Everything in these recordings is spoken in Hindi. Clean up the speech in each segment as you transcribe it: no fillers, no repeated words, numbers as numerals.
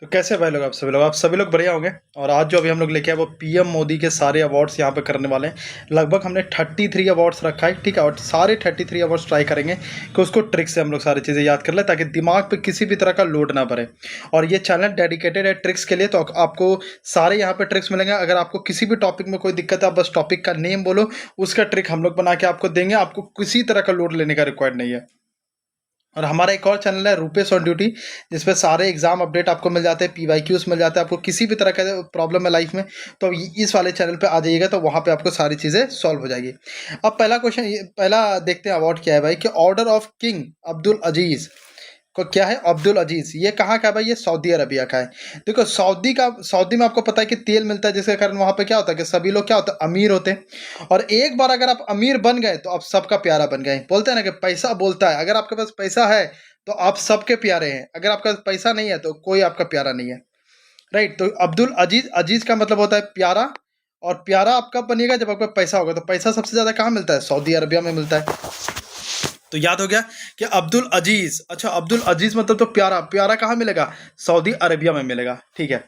तो कैसे भाई लोग, आप सभी लोग बढ़िया होंगे। और आज जो अभी हम लोग लेके आए वो पीएम मोदी के सारे अवार्ड्स यहाँ पे करने वाले हैं। लगभग हमने 33 अवार्ड्स रखा है, ठीक है। और सारे 33 अवार्ड्स ट्राई करेंगे कि उसको ट्रिक से हम लोग सारी चीज़ें याद कर ले, ताकि दिमाग पे किसी भी तरह का लोड ना पड़े। और ये चैनल डेडिकेटेड है ट्रिक्स के लिए, तो आपको सारे यहाँ पे ट्रिक्स मिलेंगे। अगर आपको किसी भी टॉपिक में कोई दिक्कत है, आप बस टॉपिक का नेम बोलो, उसका ट्रिक हम लोग बना के आपको देंगे। आपको किसी तरह का लोड लेने का रिक्वायर्ड नहीं है। और हमारा एक और चैनल है रूपेश ऑन ड्यूटी, जिसपे सारे एग्जाम अपडेट आपको मिल जाते हैं, पीवाईक्यूज मिल जाते हैं। आपको किसी भी तरह का प्रॉब्लम है लाइफ में, तो इस वाले चैनल पे आ जाइएगा, तो वहाँ पे आपको सारी चीज़ें सॉल्व हो जाएगी। अब पहला क्वेश्चन, पहला देखते हैं अवार्ड क्या है भाई, कि ऑर्डर ऑफ किंग अब्दुल अजीज़ को क्या है। अब्दुल अजीज़ ये कहाँ का है भाई, ये सऊदी अरबिया का है। देखो सऊदी में आपको पता है कि तेल मिलता है, जिसके कारण वहाँ पे क्या होता है कि सभी लोग क्या होता है, अमीर होते हैं। और एक बार अगर आप अमीर बन गए तो आप सबका प्यारा बन गए। बोलते हैं ना कि पैसा बोलता है। अगर आपके पास पैसा है तो आप सबके प्यारे हैं, अगर आपका पैसा नहीं है तो कोई आपका प्यारा नहीं है, राइट। तो अब्दुल अजीज़, अजीज़ का मतलब होता है प्यारा। और प्यारा आप कब बनिएगा, जब आपका पैसा होगा। तो पैसा सबसे ज़्यादा कहाँ मिलता है, सऊदी अरबिया में मिलता है। तो याद हो गया कि अब्दुल अजीज। अच्छा, अब्दुल अजीज मतलब तो प्यारा। प्यारा कहाँ मिलेगा, सऊदी अरेबिया में मिलेगा, ठीक है।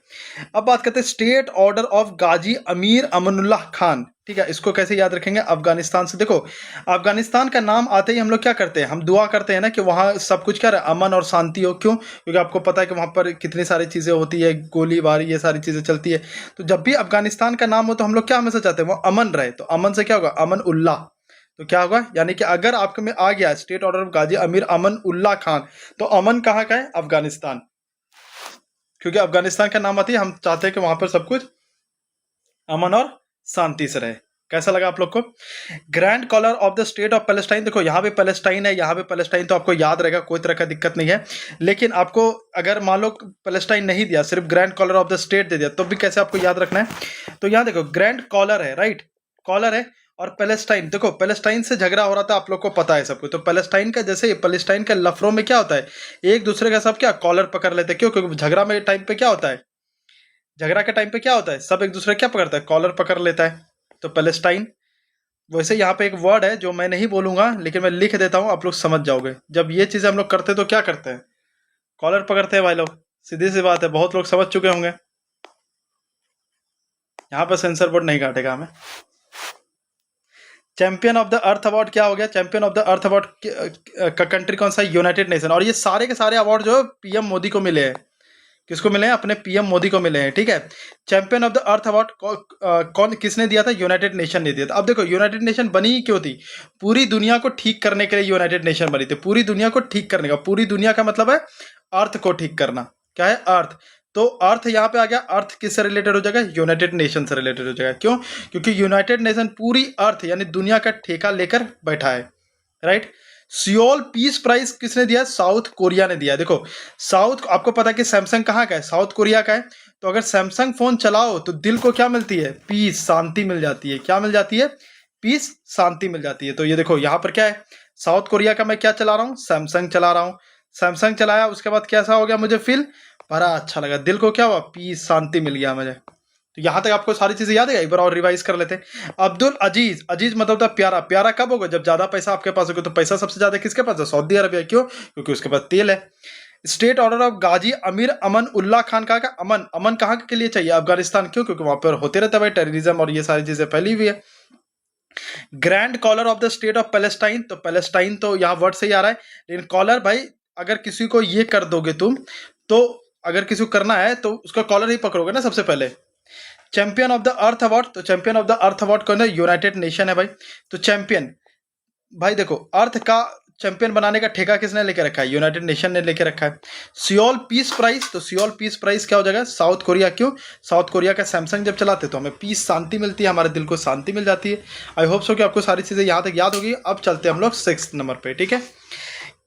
अब बात करते हैं स्टेट ऑर्डर ऑफ गाजी अमीर अमनुल्लाह खान, ठीक है। इसको कैसे याद रखेंगे, अफगानिस्तान से। देखो, अफगानिस्तान का नाम आते ही हम लोग क्या करते हैं, हम दुआ करते हैं ना कि वहाँ सब कुछ क्या रहे, अमन और शांति हो। क्यों? क्योंकि आपको पता है कि वहाँ पर कितनी सारी चीज़ें होती है, गोलीबारी, ये सारी चीज़ें चलती है। तो जब भी अफगानिस्तान का नाम हो तो हम लोग क्या हमेशा चाहते हैं, वो अमन रहे। तो अमन से क्या होगा, अमन उल्लाह। तो क्या होगा, यानी कि अगर आपके में आ गया स्टेट ऑर्डर ऑफ गाजी अमीर अमन उल्लाह खान, तो अमन कहाँ का है, अफगानिस्तान। क्योंकि अफगानिस्तान का नाम आती है, हम चाहते हैं कि वहां पर सब कुछ अमन और शांति से रहे। कैसा लगा आप लोग को। Grand collar of the state of Palestine, देखो यहाँ पे पैलेस्टाइन है, यहाँ पे पैलेस्टाइन, तो आपको याद रहेगा, कोई तरह का दिक्कत नहीं है। लेकिन आपको अगर मान लो पैलेस्टाइन नहीं दिया, सिर्फ grand collar of the state दे दिया, तो भी कैसे आपको याद रखना है। तो यहाँ देखो, ग्रैंड कॉलर है, राइट, कॉलर है। और पैलेस्टाइन, देखो पैलेस्टाइन से झगड़ा हो रहा था, आप लोग को पता है सब कुछ। तो पैलेस्टाइन का, जैसे पैलेस्टाइन के लफड़ों में क्या होता है, एक दूसरे का सब क्या कॉलर पकड़ लेते हैं। क्यों? क्योंकि झगड़ा में टाइम पे क्या होता है, झगड़ा के टाइम पे क्या होता है, सब एक दूसरे क्या पकड़ता है, कॉलर पकड़ लेता है। तो पैलेस्टाइन। वैसे यहाँ पे एक वर्ड है जो मैं नहीं बोलूंगा, लेकिन मैं लिख देता हूँ, आप लोग समझ जाओगे। जब ये चीजें हम लोग करते हैं तो क्या करते हैं, कॉलर पकड़ते हैं भाई लोग। सीधी सी बात है, बहुत लोग समझ चुके होंगे। यहाँ पर सेंसर बोर्ड नहीं काटेगा हमें। Champion of the Earth award क्या हो गया, champion of the Earth award का कंट्री कौन सा है, यूनाइटेड नेशन। और ये सारे के सारे अवार्ड जो है पीएम मोदी को मिले हैं। किसको मिले हैं, अपने पीएम मोदी को मिले हैं, ठीक है। Champion of the Earth award कौन किसने दिया था, यूनाइटेड नेशन ने दिया था। अब देखो, यूनाइटेड नेशन बनी ही क्यों थी, पूरी दुनिया को ठीक करने के लिए यूनाइटेड नेशन बनी थी। पूरी दुनिया को ठीक करने का, पूरी दुनिया का मतलब है अर्थ को ठीक करना। क्या है, अर्थ। तो अर्थ यहाँ पे आ गया, अर्थ किससे रिलेटेड हो जाएगा, यूनाइटेड नेशन से रिलेटेड हो जाएगा। क्यों? क्योंकि यूनाइटेड नेशन पूरी अर्थ यानी दुनिया का ठेका लेकर बैठा है, राइट। सियोल पीस प्राइज किसने दिया, साउथ कोरिया ने दिया। देखो, साउथ, आपको पता है कि सैमसंग कहाँ का है, साउथ कोरिया का है। तो अगर सैमसंग फोन चलाओ तो दिल को क्या मिलती है, पीस, शांति मिल जाती है। क्या मिल जाती है, पीस, शांति मिल जाती है। तो ये देखो यहाँ पर क्या है, साउथ कोरिया का मैं क्या चला रहा हूँ, सैमसंग चला रहा हूँ। सैमसंग चलाया, उसके बाद कैसा हो गया, मुझे फील बड़ा अच्छा लगा, दिल को क्या हुआ, पीस, शांति मिल गया मुझे। तो यहाँ तक आपको सारी चीजें याद है, एक बार और रिवाइज कर लेते हैं। अब्दुल अजीज, अजीज मतलब था प्यारा। प्यारा कब होगा, जब ज्यादा पैसा आपके पास होगा। तो पैसा सबसे ज्यादा किसके पास है, सऊदी अरबिया। क्यों? क्योंकि उसके पास तेल है। स्टेट ऑर्डर ऑफ गाजी अमीर अमन उल्लाह खान का अमन, अमन कहाँ के लिए चाहिए, अफगानिस्तान। क्यों? क्योंकि वहां पर होते रहता है भाई टेररिज्म और ये सारी चीजें फैली हुई है। Grand collar of the state of Palestine, तो पैलेस्टाइन तो यहाँ वर्ड से ही आ रहा है, लेकिन कॉलर भाई अगर किसी को ये कर दोगे तुम, तो अगर किसी को करना है तो उसका कॉलर ही पकड़ोगे ना सबसे पहले। Champion of the Earth award, तो champion of the Earth award कौन है, यूनाइटेड नेशन है भाई। तो चैंपियन, भाई देखो, अर्थ का चैंपियन बनाने का ठेका किसने लेके रखा है, यूनाइटेड नेशन ने लेके रखा है। सियोल पीस प्राइज, तो सियोल पीस प्राइज क्या हो जाएगा, साउथ कोरिया। क्यों? साउथ कोरिया का सैमसंग जब चलाते तो हमें पीस, शांति मिलती है, हमारे दिल को शांति मिल जाती है। आई होप सो कि आपको सारी चीज़ें यहाँ तक याद होगी। अब चलते हैं हम लोग 6 नंबर पे, ठीक है।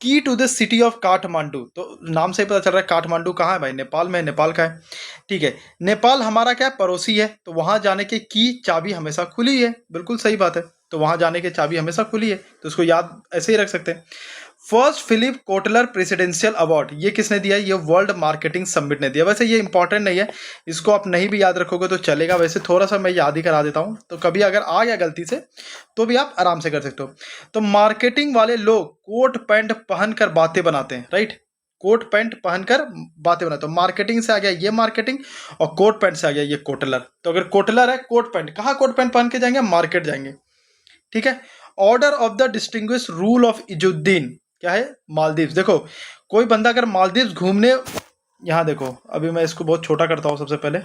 Key to the city of Kathmandu, तो नाम से ही पता चल रहा है काठमांडू कहाँ है भाई, नेपाल में, नेपाल का है, ठीक है। नेपाल हमारा क्या पड़ोसी है, तो वहां जाने की चाबी हमेशा खुली है। बिल्कुल सही बात है, तो वहां जाने की चाबी हमेशा खुली है, तो उसको याद ऐसे ही रख सकते हैं। First Philip Kotler presidential award, ये किसने दिया, ये वर्ल्ड मार्केटिंग समिट ने दिया। वैसे ये इंपॉर्टेंट नहीं है, इसको आप नहीं भी याद रखोगे तो चलेगा। वैसे थोड़ा सा मैं याद ही करा देता हूँ, तो कभी अगर आ गया गलती से तो भी आप आराम से कर सकते हो। तो मार्केटिंग वाले लोग कोट पैंट पहनकर बातें बनाते हैं, राइट। कोट पैंट पहनकर बातें बनाते। तो मार्केटिंग से आ गया ये मार्केटिंग, और कोट पैंट से आ गया ये कोटलर। तो अगर कोटलर है कोट पैंट, कहाँ कोट पैंट पहन के जाएंगे? मार्केट जाएंगे, ठीक है। Order of the distinguish rule of Izzuddin क्या है? मालदीव्स। देखो कोई बंदा अगर मालदीव्स घूमने, यहाँ देखो अभी मैं इसको बहुत छोटा करता हूँ। सबसे पहले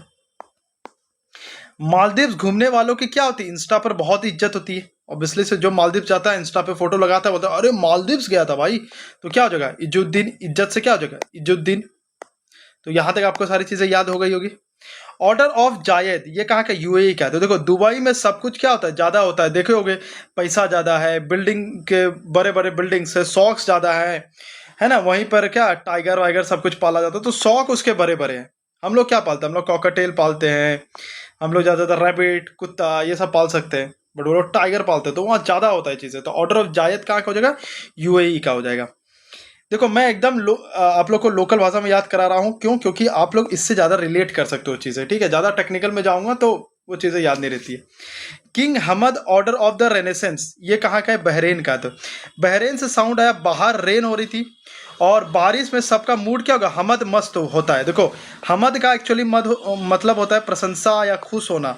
मालदीव्स घूमने वालों की क्या होती है? इंस्टा पर बहुत इज्जत होती है। ऑब्वियसली से जो मालदीव जाता है इंस्टा पे फोटो लगाता है, बोलता है अरे मालदीव्स गया था भाई, तो क्या हो जाएगा? इजुद्दीन, इज्जत से क्या हो जाएगा? इजुद्दीन। तो यहां तक आपको सारी चीजें याद हो गई होगी। ऑर्डर ऑफ जायद, ये कहाँ का? यूएई का। तो देखो दुबई में सब कुछ क्या होता है? ज्यादा होता है। देखे होगे पैसा ज्यादा है, बिल्डिंग के बड़े बड़े बिल्डिंग्स है, शौक ज्यादा है ना। वहीं पर क्या टाइगर वाइगर सब कुछ पाला जाता है, तो शौक उसके बड़े बड़े हैं। हम लोग क्या पालते हैं? हम लोग कॉकटेल पालते हैं, हम लोग ज्यादातर रैबिट, कुत्ता, ये सब पाल सकते हैं, बट वो लोग टाइगर पालते हैं, तो वहाँ ज्यादा होता है चीजें। तो ऑर्डर ऑफ जायद कहाँ का हो जाएगा? यूएई का हो जाएगा। देखो मैं एकदम आप लोग को लोकल भाषा में याद करा रहा हूँ, क्यों? क्योंकि आप लोग इससे ज़्यादा रिलेट कर सकते हो चीज़ें, ठीक है। ज़्यादा टेक्निकल में जाऊँगा तो वो चीज़ें याद नहीं रहती है। King Hamad order of the renaissance, ये कहाँ का है? बहरेन का। तो बहरेन से साउंड आया, बाहर रेन हो रही थी और बारिश में सबका मूड क्या होगा? हमद मस्त होता है। देखो हमद का एक्चुअली मतलब होता है प्रशंसा या खुश होना,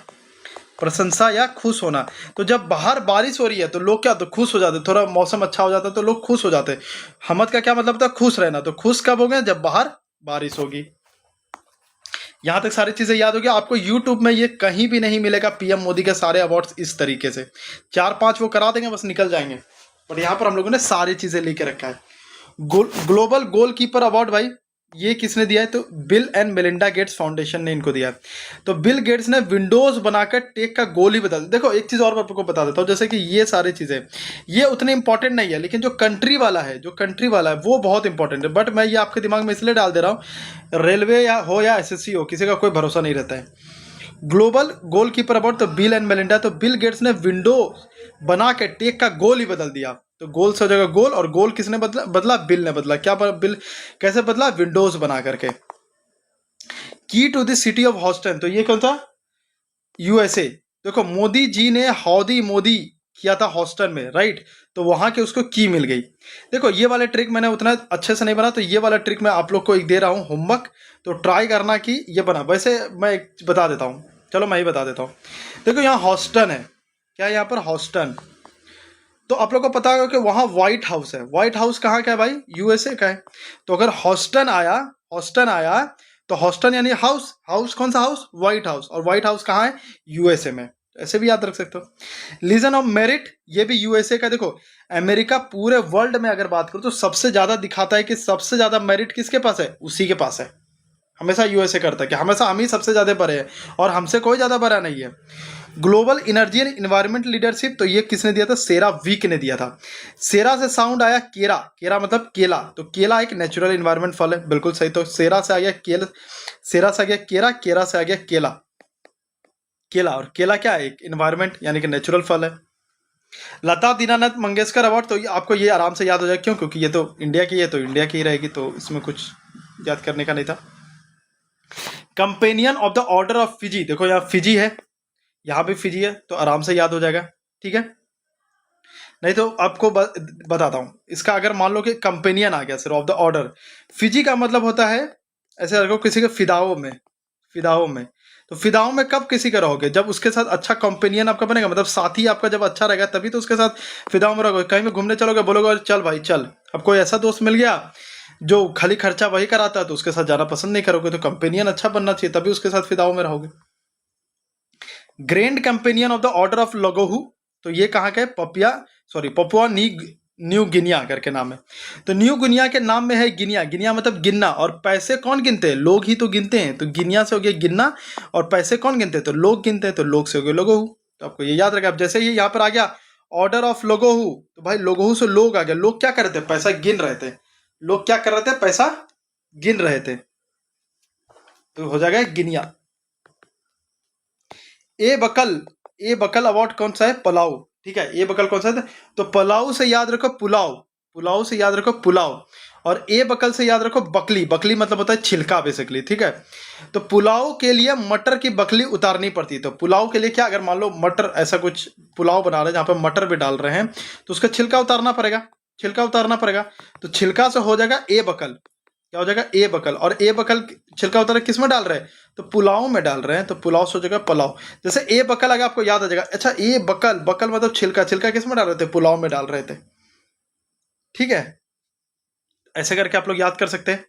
प्रशंसा या खुश होना। तो जब बाहर बारिश हो रही है तो लोग क्या, तो खुश हो जाते, थोड़ा मौसम अच्छा हो जाता है तो लोग खुश हो जाते। हमद का क्या मतलब था? खुश रहना। तो खुश कब हो गए? जब बाहर बारिश होगी। यहां तक सारी चीजें याद होगी आपको। यूट्यूब में ये कहीं भी नहीं मिलेगा पीएम मोदी के सारे अवार्ड्स इस तरीके से। 4-5 वो करा देंगे बस, निकल जाएंगे। पर यहाँ पर हम लोगों ने सारी चीजें लेके रखा है। ग्लोबल गोलकीपर अवार्ड भाई ये किसने दिया है? तो bill and Melinda Gates foundation ने इनको दिया है। तो बिल गेट्स ने विंडोज बनाकर टेक का गोल ही बदल दिया। देखो एक चीज और मैं आपको बता देता हूँ, जैसे कि ये सारी चीजें ये उतने इंपॉर्टेंट नहीं है, लेकिन जो कंट्री वाला है, जो कंट्री वाला है वो बहुत इंपॉर्टेंट है। बट मैं ये आपके दिमाग में इसलिए डाल दे रहा हूँ, रेलवे या एसएससी हो, किसी का कोई भरोसा नहीं रहता है। ग्लोबल गोलकीपर अवार्ड तो बिल एंड मेलिंडा। तो बिल गेट्स ने विंडो बना के टेक का गोल ही बदल दिया। तो गोल से हो जाएगा गोल, और गोल किसने बदला? बिल ने बदला। क्या बिल कैसे बदला? विंडोज बना करके। Key to the city of Houston, तो ये कौन था? यूएसए। देखो मोदी जी ने हौदी मोदी किया था हॉस्टन में, राइट। तो वहां के उसको की मिल गई। देखो ये वाले ट्रिक मैंने उतना अच्छे से नहीं बना, तो ये वाला ट्रिक मैं आप लोग को एक दे रहा हूँ होमवर्क, तो ट्राई करना कि ये बना। वैसे मैं एक बता देता हूँ, चलो मैं ही बता देता हूँ। देखो यहाँ हॉस्टन है, क्या यहाँ पर? हॉस्टन। तो आप लोग को पता होगा कि वहाँ व्हाइट हाउस है। व्हाइट हाउस कहाँ का है भाई? यूएसए का है। तो अगर हॉस्टन आया तो हॉस्टन यानी हाउस, हाउस कौन सा हाउस? White house. और व्हाइट हाउस कहाँ है? यूएसए में। ऐसे भी याद रख सकते हो। लीजन ऑफ मेरिट ये भी यूएसए का। देखो अमेरिका पूरे वर्ल्ड में अगर बात करो तो सबसे ज्यादा दिखाता है कि सबसे ज्यादा मेरिट किसके पास है? उसी के पास है। हमेशा यूएसए करता है कि हमेशा हम ही सबसे ज्यादा बड़े हैं, और हमसे कोई ज्यादा बड़ा नहीं है। Global energy and environment leadership, तो ये किसने दिया था? सेरा वीक ने दिया था। सेरा से साउंड आया केरा, केरा मतलब केला। तो केला एक नेचुरल इन्वायरमेंट फल है, बिल्कुल सही। तो सेरा से आ गया केला, सेरा से आ गया केरा, केरा से आ गया केला, केला। और केला क्या है? एक इन्वायरमेंट यानी कि नेचुरल फल है। लता दीनानाथ मंगेशकर अवार्ड, तो आपको ये आराम से याद हो जाए, क्यों? क्योंकि ये तो इंडिया की है, तो इंडिया की ही रहेगी, तो इसमें कुछ याद करने का नहीं था। Companion of the order of Fiji, देखो यहाँ फिजी है, यहाँ भी फिजी है, तो आराम से याद हो जाएगा, ठीक है। नहीं तो आपको बताता हूँ इसका। अगर मान लो कि कंपेनियन आ गया सिर्फ ऑफ द ऑर्डर, फिजी का मतलब होता है, ऐसे रखो किसी के फिदाओं में, फिदाओं में। तो फिदाओं में कब किसी का रहोगे? जब उसके साथ अच्छा कंपेनियन आपका बनेगा, मतलब साथी आपका जब अच्छा रहेगा तभी तो उसके साथ फिदाओं में रहोगे। कहीं भी घूमने चलोगे, बोलोगे चल भाई चल। अब कोई ऐसा दोस्त मिल गया जो खाली खर्चा वही कराता है, तो उसके साथ जाना पसंद नहीं करोगे। तो कंपेनियन अच्छा बनना चाहिए, तभी उसके साथ फिदाओं में रहोगे। Grand companion of the order of Logohu, तो ये कहाँ का है? पपुआ न्यू गिनिया करके नाम है। तो न्यू गिनिया के नाम में है गिनिया, गिनिया मतलब गिनना, और पैसे कौन गिनते हैं? लोग ही तो गिनते हैं। तो गिनिया से हो गया गिनना, और पैसे कौन गिनते हैं? तो लोग गिनते हैं, तो लोग से हो गया लोगोहू। तो आपको ये याद रखा। अब जैसे ये यहाँ पर आ गया ऑर्डर ऑफ लोगोहू, तो भाई लोगोहू से लोग आ गया। लोग क्या कर रहे थे? पैसा गिन रहे थे। लोग क्या कर रहे थे? पैसा गिन रहे थे, तो हो जाएगा गिनिया। ए बकल अवार्ड कौन सा है? पलाऊ, ठीक है। ए बकल कौन सा है? तो पलाऊ से याद रखो पुलाव, पुलाव से याद रखो पुलाव। और ए बकल से याद रखो बकली, बकली मतलब होता है छिलका बेसिकली, ठीक है। तो पुलाव के लिए मटर की बकली उतारनी पड़ती है। तो पुलाव के लिए क्या, अगर मान लो मटर, ऐसा कुछ पुलाव बना रहे हैं जहां पर मटर भी डाल रहे हैं, तो उसका छिलका उतारना पड़ेगा, छिलका उतारना पड़ेगा। तो छिलका से हो जाएगा ए बकल। क्या हो जाएगा, ए बकल। और ए बकल छिलका उतार किस में डाल रहे हैं, तो पुलाव में डाल रहे हैं, तो पुलाव से हो जाएगा पुलाव। जैसे ए बकल अगर आपको याद आ जाएगा, अच्छा ए बकल, बकल मतलब छिलका, छिलका किस में डाल रहे थे, पुलाव में डाल रहे थे। ठीक है, ऐसे करके आप लोग याद कर सकते हैं।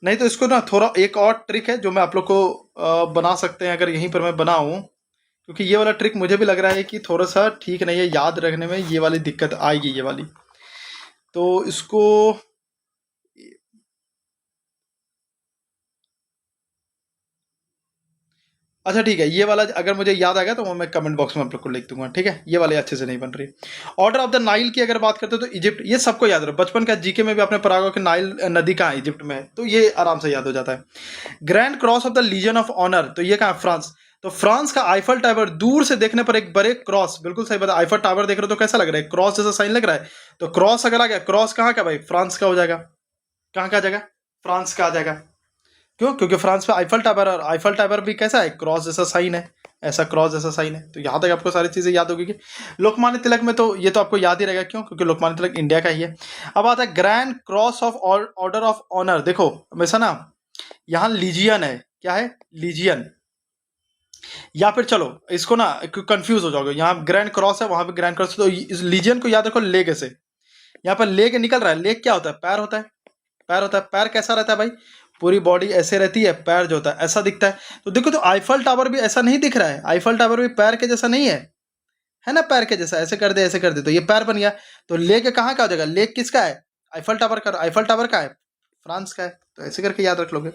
नहीं तो इसको ना थोड़ा एक और ट्रिक है जो मैं आप लोग को बना सकते हैं, अगर यहीं पर मैं बनाऊं, क्योंकि ये वाला ट्रिक मुझे भी लग रहा है कि थोड़ा सा ठीक नहीं है, याद रखने में ये वाली दिक्कत आएगी, ये वाली। तो इसको, अच्छा ठीक है, ये वाला अगर मुझे याद आ गया तो वो मैं कमेंट बॉक्स में आप लोग को लिख दूंगा। ठीक है, ये वाले अच्छे से नहीं बन रही। ऑर्डर ऑफ द नाइल की अगर बात करते हो तो इजिप्ट, ये सबको याद रहो, बचपन का जीके में भी आपने पढ़ा होगा कि नाइल नदी कहाँ है, इजिप्ट में है, तो ये आराम से याद हो जाता है। Grand cross of the legion of honour, तो ये कहाँ है, फ्रांस। तो फ्रांस का आईफल टावर दूर से देखने पर एक बड़े क्रॉस, बिल्कुल सही बात, आईफल टावर देख रहे हो तो कैसा लग रहा है, क्रॉस जैसा साइन लग रहा है। तो क्रॉस अगर आ गया, क्रॉस कहाँ का भाई, फ्रांस का हो जाएगा। कहाँ का आ जाएगा, फ्रांस का आ जाएगा। क्यों, क्योंकि फ्रांस में आईफल टावर, और आईफल टावर भी कैसा है, क्रॉस जैसा साइन है, ऐसा क्रॉस जैसा साइन है। तो यहाँ तक आपको सारी चीजें याद होगी। लोकमान्य तिलक में तो ये तो आपको याद ही रहेगा, क्यों, क्योंकि लोकमान्य तिलक इंडिया का ही है। अब आता है grand cross of order of honour. देखो हमेशा ना यहाँ लीजियन है, क्या है, लीजियन, या फिर चलो इसको ना कंफ्यूज हो जाओगे, यहाँ ग्रैंड क्रॉस है, वहां पे ग्रैंड क्रॉस, तो इस लीजियन को याद रखो लेग से। यहाँ पर लेग निकल रहा है, लेग क्या होता है, पैर होता है, पैर होता है। पैर कैसा रहता है भाई, पूरी बॉडी ऐसे रहती है, पैर जो होता है ऐसा दिखता है। तो देखो, तो आईफल टावर भी ऐसा नहीं दिख रहा है, आईफल टावर भी पैर के जैसा नहीं है ना, पैर के जैसा, ऐसे कर दे ऐसे कर दे तो ये पैर बन गया। तो लेग कहाँ का हो जाएगा, लेग किसका है, आईफल टावर का। आईफल टावर का है, फ्रांस का है। तो ऐसे करके याद रख लोगे।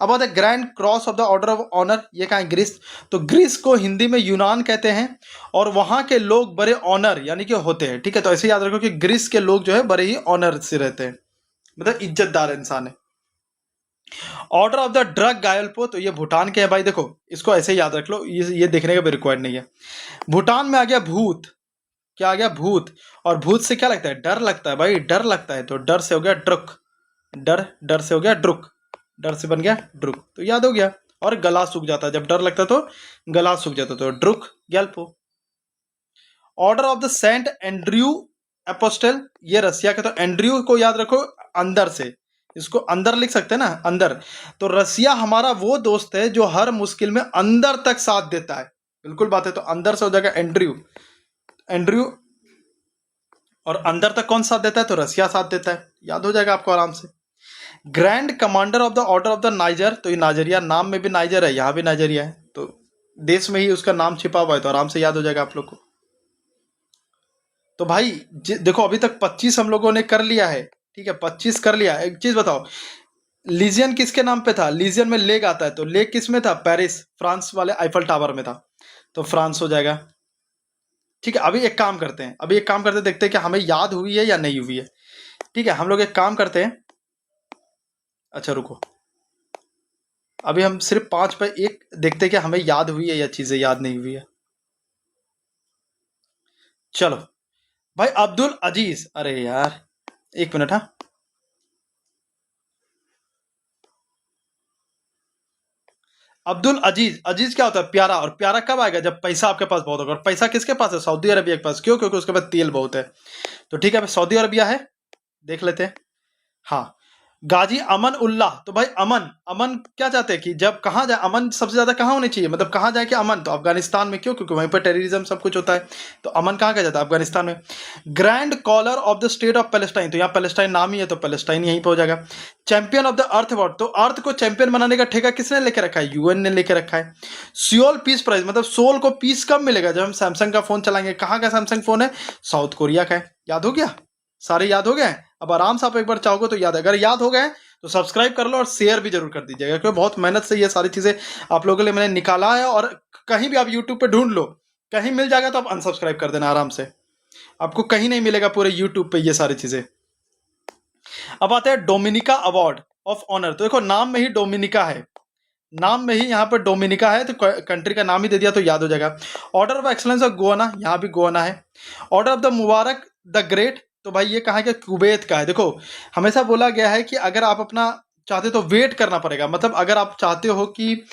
अब आता है grand cross of the order of honour, ये कहाँ है, ग्रीस। तो ग्रीस को हिंदी में यूनान कहते हैं, और वहां के लोग बड़े ऑनर यानी कि होते हैं। ठीक है, तो ऐसे याद रखो कि ग्रीस के लोग जो है बड़े ही ऑनर से रहते हैं, मतलब इज्जतदार इंसान है। ऑर्डर ऑफ द ड्रग गायल्पो, तो ये भूटान के हैं भाई। देखो इसको ऐसे ही याद रख लो, ये देखने का भी रिक्वायर्ड नहीं है। भूटान में आ गया भूत, क्या आ गया, भूत। और भूत से क्या लगता है, डर लगता है भाई, डर लगता है। तो डर से हो गया ड्रुक, डर, डर से हो गया ड्रुक, डर से बन गया ड्रुक, तो याद हो गया। और गला सूख जाता है, जब डर लगता तो गला सूख जाता, तो Druk Gyalpo. Order of the Saint Andrew Apostle, ये रसिया का। तो एंड्रयू को याद रखो अंदर से, इसको अंदर लिख सकते हैं ना, अंदर। तो रसिया हमारा वो दोस्त है जो हर मुश्किल में अंदर तक साथ देता है, बिल्कुल बात है। तो अंदर से हो जाएगा एंड्रयू, एंड्रयू। और अंदर तक कौन साथ देता है, तो रसिया साथ देता है, याद हो जाएगा आपको आराम से। Grand commander of the order of the niger, तो ये नाइजेरिया, नाम में भी नाइजर है, यहाँ भी नाइजेरिया है, तो देश में ही उसका नाम छिपा हुआ है, तो आराम से याद हो जाएगा आप लोग को। तो भाई देखो अभी तक 25 हम लोगों ने कर लिया है। ठीक है, 25 कर लिया। एक चीज बताओ, लीजियन किसके नाम पे था, लीजियन में लेग आता है, तो लेग किस में था, पेरिस, फ्रांस वाले आईफल टावर में था, तो फ्रांस हो जाएगा। ठीक है, अभी एक काम करते हैं, अभी एक काम करते हैं, देखते हैं कि हमें याद हुई है या नहीं हुई है। ठीक है, हम लोग एक काम करते हैं, अच्छा रुको, अभी हम सिर्फ 5 पे एक देखते हैं कि हमें याद हुई है या चीजें याद नहीं हुई है। चलो भाई, अब्दुल अजीज, अरे यार एक मिनट, हाँ, अब्दुल अजीज, अजीज क्या होता है, प्यारा। और प्यारा कब आएगा, जब पैसा आपके पास बहुत होगा। और पैसा किसके पास है, सऊदी अरबिया के पास। क्यों, क्योंकि उसके पास तेल बहुत है। तो ठीक है, सऊदी अरबिया है, देख लेते हैं। हाँ, गाजी अमन उल्लाह, तो भाई अमन, अमन क्या चाहते हैं कि जब कहाँ जाए, अमन सबसे ज्यादा कहाँ होनी चाहिए, मतलब कहाँ जाए कि अमन, तो अफगानिस्तान में। क्यों, क्योंकि वहीं पर टेररिज्म सब कुछ होता है, तो अमन कहाँ का जाता है, अफगानिस्तान में। Grand collar of the state of Palestine, तो यहाँ पैलेस्टाइन नाम ही है, तो पैलेस्टाइन यहीं पर हो जाएगा। Champion of the Earth award, तो अर्थ को चैंपियन बनाने का ठेका किसने लेके रखा है, यूएन ने लेके रखा है। सियोल पीस प्राइज, मतलब सोल को पीस कब मिलेगा, जब हम सैमसंग का फोन चलाएंगे। कहाँ का सैमसंग फोन है, साउथ कोरिया का है। याद हो गया, सारे याद हो गए। अब आराम से आप एक बार चाहोगे तो याद है, अगर याद हो गए तो सब्सक्राइब कर लो और शेयर भी जरूर कर दीजिएगा, क्योंकि बहुत मेहनत से ये सारी चीजें आप लोगों के लिए मैंने निकाला है। और कहीं भी आप यूट्यूब पे ढूंढ लो, कहीं मिल जाएगा तो आप अनसब्सक्राइब कर देना आराम से, आपको कहीं नहीं मिलेगा पूरे यूट्यूब पे ये सारी चीजें। अब आते हैं डोमिनिका अवार्ड ऑफ ऑनर, तो देखो नाम में ही डोमिनिका है, नाम में ही यहाँ पर डोमिनिका है, तो कंट्री का नाम ही दे दिया तो याद हो जाएगा। ऑर्डर ऑफ एक्सलेंस ऑफ गोवाना, यहाँ भी गोवाना है। Order of the Mubarak the great, तो भाई ये कहाँ का, कुवैत का है। देखो हमेशा बोला गया है कि अगर आप अपना चाहते तो वेट करना पड़ेगा, मतलब अगर आप चाहते हो कि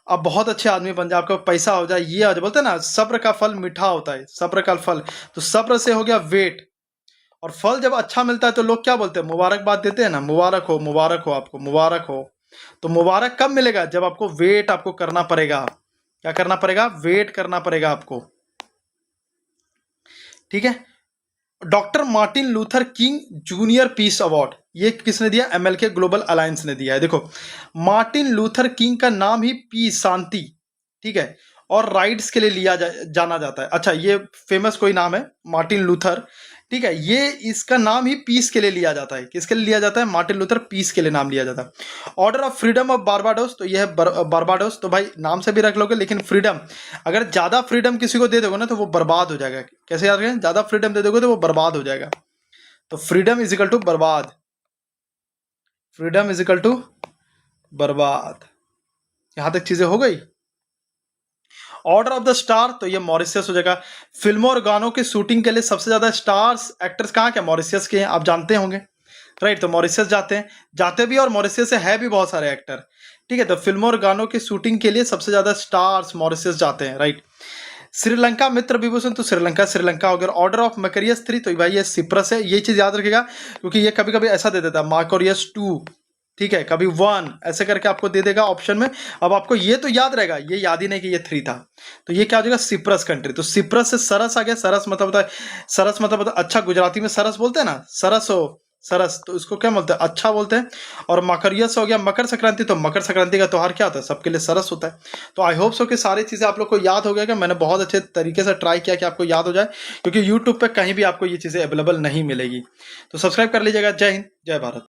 आप बहुत अच्छे आदमी बन जाए, आपका पैसा हो जाए, ये आज बोलते हैं ना, सब्र का फल मीठा होता है, सब्र का फल, तो सब्र से हो गया वेट। और फल जब अच्छा मिलता है तो लोग क्या बोलते हैं, मुबारकबाद देते हैं ना, मुबारक हो आपको, मुबारक हो। तो मुबारक कब मिलेगा, जब आपको वेट आपको करना पड़ेगा। क्या करना पड़ेगा, वेट करना पड़ेगा आपको, ठीक है। Doctor Martin Luther king junior peace award, ये किसने दिया, एमएलके ग्लोबल अलायंस ने दिया है। देखो मार्टिन लूथर किंग का नाम ही पीस, शांति, ठीक है, और राइट्स के लिए जाना जाता है। अच्छा, ये फेमस कोई नाम है मार्टिन लूथर, ठीक है, ये इसका नाम ही पीस के लिए लिया जाता है। किसके लिए लिया जाता है, मार्टिन लूथर पीस के लिए नाम लिया जाता है। Order of freedom of Barbados, तो यह है बारबाडोस, तो भाई नाम से भी रख लोगे, लेकिन फ्रीडम, अगर ज्यादा फ्रीडम किसी को दे दोगे ना तो वो बर्बाद हो जाएगा। कैसे याद रखें, ज्यादा फ्रीडम दे दोगे तो वो बर्बाद हो जाएगा। तो फ्रीडम इज इक्वल टू बर्बाद, फ्रीडम इज इक्वल टू बर्बाद। यहां तक चीजें हो गई। ऑर्डर ऑफ द स्टार, तो ये मॉरिशियस हो जाएगा। फिल्मों और गानों की शूटिंग के लिए सबसे ज्यादा स्टार्स एक्टर्स कहाँ के, मॉरिशियस के हैं, आप जानते होंगे, राइट। तो मॉरिशियस जाते हैं, जाते भी, और मॉरिशियस से है भी बहुत सारे एक्टर, ठीक है। तो फिल्मों और गानों की शूटिंग के लिए सबसे ज्यादा स्टार्स मॉरिशियस जाते हैं, राइट। श्रीलंका मित्र विभूषण, तो श्रीलंका हो गया। ऑर्डर ऑफ मैकरियस 3, तो भाई ये सिप्रस है, ये चीज याद रखिएगा, क्योंकि ये कभी कभी ऐसा दे देता है मार्कोरियस 2, ठीक है, कभी 1 ऐसे करके आपको दे देगा ऑप्शन में। अब आपको ये तो याद रहेगा, ये याद ही नहीं कि ये 3 था, तो ये क्या हो जाएगा, सिप्रस कंट्री। तो सिप्रस से सरस आ गया, सरस मतलब होता है, सरस मतलब होता है अच्छा, गुजराती में सरस बोलते हैं ना, सरस हो, सरस, तो इसको क्या बोलते हैं, अच्छा बोलते हैं। और मकरियस हो गया मकर संक्रांति, तो मकर संक्रांति का त्योहार क्या होता है, सबके लिए सरस होता है। तो आई होप सो कि सारी चीज़ें आप लोग को याद हो गया, कि मैंने बहुत अच्छे तरीके से ट्राई किया कि आपको याद हो जाए, क्योंकि यूट्यूब पे कहीं भी आपको ये चीज़ें अवेलेबल नहीं मिलेगी। तो सब्सक्राइब कर लीजिएगा। जय हिंद, जय भारत।